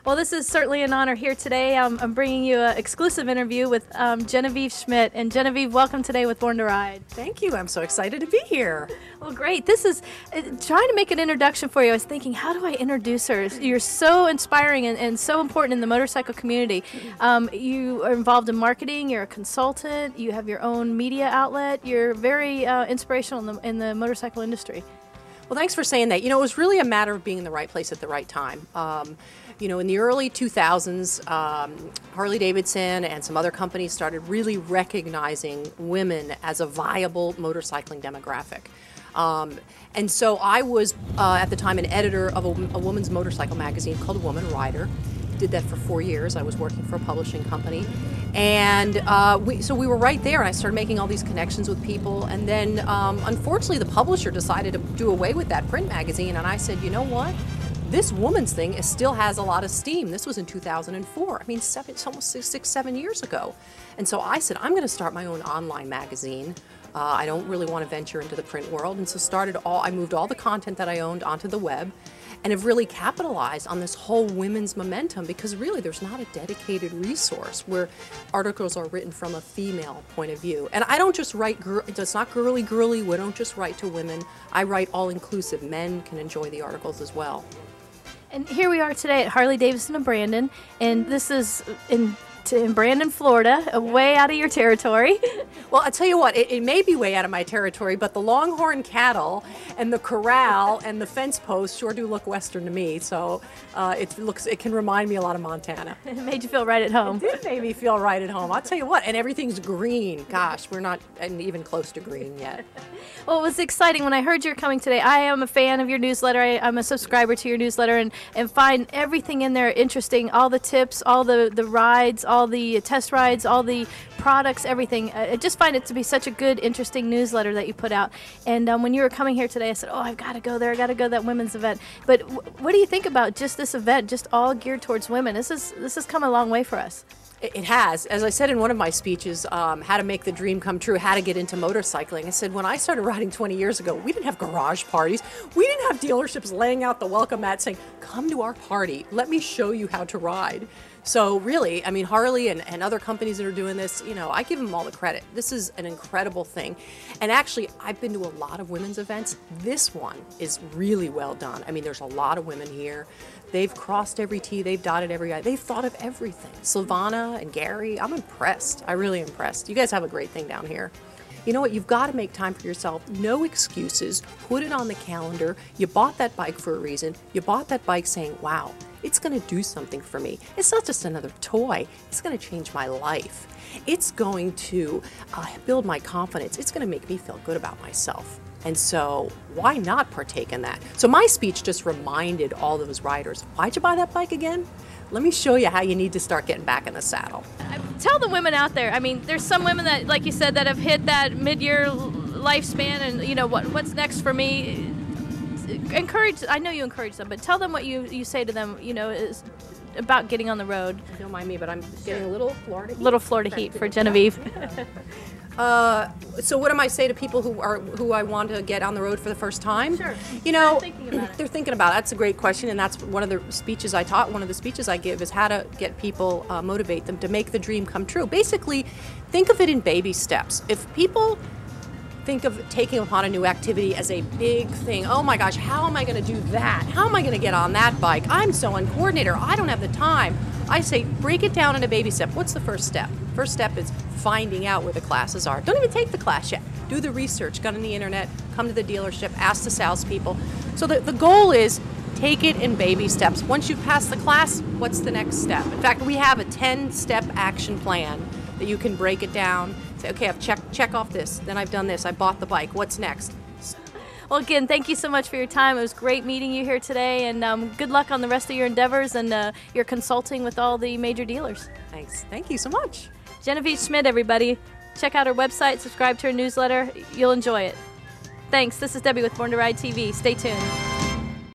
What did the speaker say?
Well, this is certainly an honor here today. I'm bringing you an exclusive interview with Genevieve Schmitt. And Genevieve, welcome today with Born to Ride. Thank you. I'm so excited to be here. Well, great. This is trying to make an introduction for you. I was thinking, how do I introduce her? You're so inspiring and so important in the motorcycle community. You are involved in marketing. You're a consultant. You have your own media outlet. You're very inspirational in the motorcycle industry. Well, thanks for saying that. You know, it was really a matter of being in the right place at the right time. You know, in the early 2000s, Harley-Davidson and some other companies started really recognizing women as a viable motorcycling demographic. And so I was, at the time, an editor of a woman's motorcycle magazine called Woman Rider. Did that for 4 years. I was working for a publishing company. And so we were right there, and I started making all these connections with people. And then, unfortunately, the publisher decided to do away with that print magazine, and I said, you know what? This woman's thing still has a lot of steam. This was in 2004. I mean, it's almost 6-7 years ago. And so I said, I'm going to start my own online magazine. I don't really want to venture into the print world. And so I moved all the content that I owned onto the web and have really capitalized on this whole women's momentum, because really there's not a dedicated resource where articles are written from a female point of view. And I don't just write, it's not girly, we don't just write to women. I write all-inclusive. Men can enjoy the articles as well. And here we are today at Harley-Davidson of Brandon, and this is in Brandon, Florida, way out of your territory. Well, I'll tell you what, it may be way out of my territory, but the longhorn cattle and the corral and the fence posts sure do look western to me, so it can remind me a lot of Montana. It made you feel right at home. It made me feel right at home. I'll tell you what, and everything's green. Gosh, we're not even close to green yet. Well, it was exciting when I heard you're coming today. I am a fan of your newsletter. I'm a subscriber to your newsletter and find everything in there interesting, all the tips, all the rides, all the test rides, all the products, everything. I just find it to be such a good, interesting newsletter that you put out. And when you were coming here today, I said, oh, I've got to go there. I got to go to that women's event. But what do you think about just this event, just all geared towards women? This has come a long way for us. It has. As I said in one of my speeches, how to make the dream come true, how to get into motorcycling. I said, when I started riding 20 years ago, we didn't have garage parties. We didn't have dealerships laying out the welcome mat saying, come to our party. Let me show you how to ride. So really, I mean, Harley and other companies that are doing this, you know, I give them all the credit. This is an incredible thing. And actually, I've been to a lot of women's events. This one is really well done. I mean, there's a lot of women here. They've crossed every T, they've dotted every I. They've thought of everything. Silvana and Gary, I'm impressed. I'm really impressed. You guys have a great thing down here. You know what? You've got to make time for yourself. No excuses. Put it on the calendar. You bought that bike for a reason. You bought that bike saying, wow, it's going to do something for me. It's not just another toy. It's going to change my life. It's going to build my confidence. It's going to make me feel good about myself. And so why not partake in that? So my speech just reminded all those riders, why'd you buy that bike again? Let me show you how you need to start getting back in the saddle. Tell the women out there, I mean, there's some women that, like you said, that have hit that mid-year lifespan and, you know, what's next for me? I know you encourage them, but tell them what you say to them, you know, is about getting on the road. Don't mind me, but I'm getting a little Florida heat. Little Florida heat for Genevieve. So what am I say to people who I want to get on the road for the first time? Sure. You know, they're thinking about it. That's a great question, and that's one of the speeches I taught. One of the speeches I give is how to get people, motivate them to make the dream come true. Basically, think of it in baby steps. If people think of taking upon a new activity as a big thing, oh my gosh, how am I going to do that? How am I going to get on that bike? I'm so uncoordinated. I don't have the time. I say, break it down in a baby step. What's the first step? First step is finding out where the classes are. Don't even take the class yet. Do the research, go on the internet, come to the dealership, ask the salespeople. So the goal is take it in baby steps. Once you've passed the class, what's the next step? In fact, we have a 10-step action plan that you can break it down. Say, okay, I've check off this, then I've done this, I bought the bike, what's next? Well, again, thank you so much for your time. It was great meeting you here today, and good luck on the rest of your endeavors and your consulting with all the major dealers. Thanks. Thank you so much. Genevieve Schmitt, everybody. Check out her website, subscribe to her newsletter. You'll enjoy it. Thanks. This is Debbie with Born to Ride TV. Stay tuned.